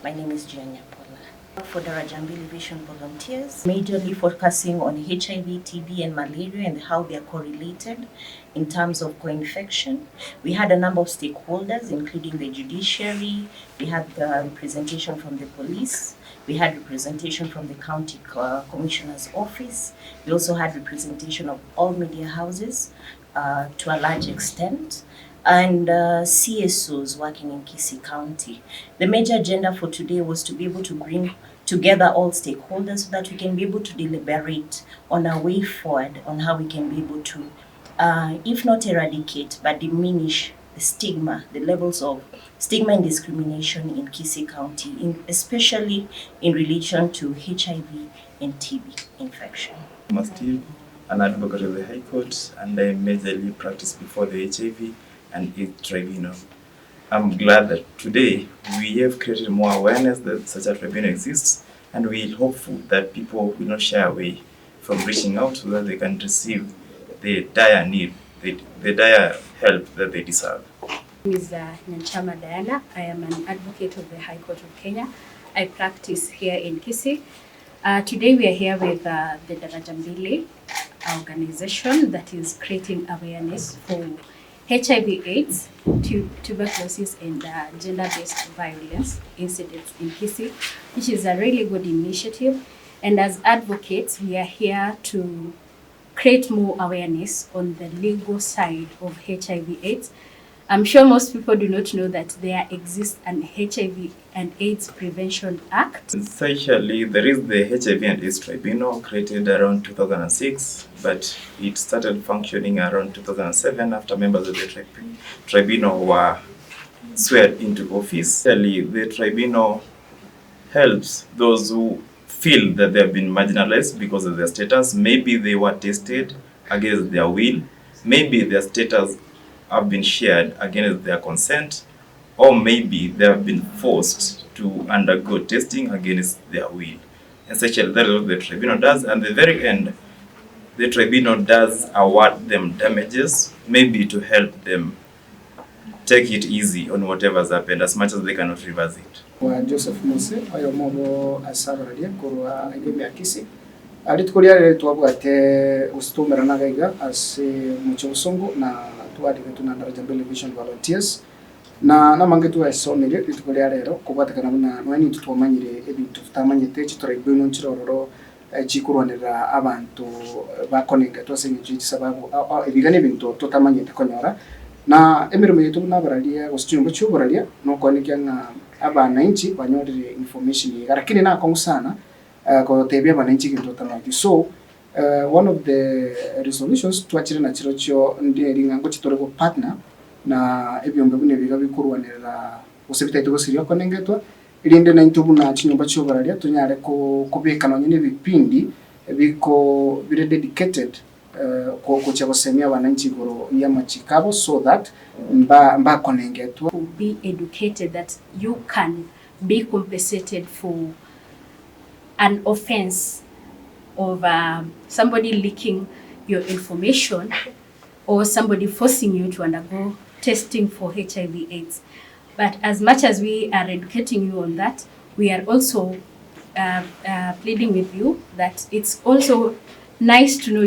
My name is Gianna Paula. For Daraja Mbili Vision volunteers, majorly focusing on HIV, TB, and malaria and how they are correlated in terms of co-infection. We had a number of stakeholders, including the judiciary. We had the representation from the police. We had representation from the county commissioner's office. We also had representation of all media houses to a large extent, and CSOs working in Kisii County. The major agenda for today was to be able to bring together all stakeholders so that we can be able to deliberate on a way forward on how we can be able to, if not eradicate, but diminish the stigma, the levels of stigma and discrimination in Kisii County, especially in relation to HIV and TB infection. I'm still an advocate of the High Court, and I majorly practice before the HIV and AIDS tribunal. I'm glad that today we have created more awareness that such a tribunal exists, and we're hopeful that people will not shy away from reaching out so that they can receive the dire need, the dire help that they deserve. My name is Nyanchama Diana. I am an advocate of the High Court of Kenya. I practice here in Kisii. Today we are here with the Daraja Mbili organization that is creating awareness for HIV/AIDS, tuberculosis, and gender-based violence incidents in Kisii, which is a really good initiative. And as advocates, we are here to create more awareness on the legal side of HIV/AIDS. I'm sure most people do not know that there exists an HIV and AIDS Prevention Act. Essentially, there is the HIV and AIDS Tribunal created around 2006, but it started functioning around 2007 after members of the tribunal were sworn into office. The tribunal helps those who feel that they have been marginalized because of their status. Maybe they were tested against their will, maybe their status have been shared against their consent, or maybe they have been forced to undergo testing against their will. Essentially, that is what the tribunal does. And at the very end, the tribunal does award them damages, maybe to help them take it easy on whatever has happened, as much as they cannot reverse it. Joseph Mose, oyo mobo asabaralia kurwa igemi ya Kisii. Alitukulia lele tuwabwate usitumera nagaiga as muchosongo na tuwadike tuna Daraja Mbili Vision volunteers na namange tuwa esomere litukulia lero kubwatakana na nwani tutwamanyire ebintu tutamanyite chitoraibuno nchirororo chikurwanira abantu bakonenga twasenye sababu ebigane bintu tutamanyite konyora na emirimo yetu nabaralia gusitiyumba cyubaralia no kwanikya abana inchi banyorire information yigarakini na kongusana ko tebya abana inchi kintu tamanyite. So one of the resolutions twachire na chiro cyo nderinga ngo chitorego partner na ebyombe bune biga bikurwanira usebita ito sirio konengetwa irinde na intubu na chinyumba cyo baralia tunyare ko kubekana nyine bipindi biko bire dedicated ko chabasemia wananchi goro ya machikabo so that mba konengetwa be educated that you can be compensated for an offense of somebody leaking your information or somebody forcing you to undergo testing for HIV/AIDS. But as much as we are educating you on that, we are also pleading with you that it's also nice to know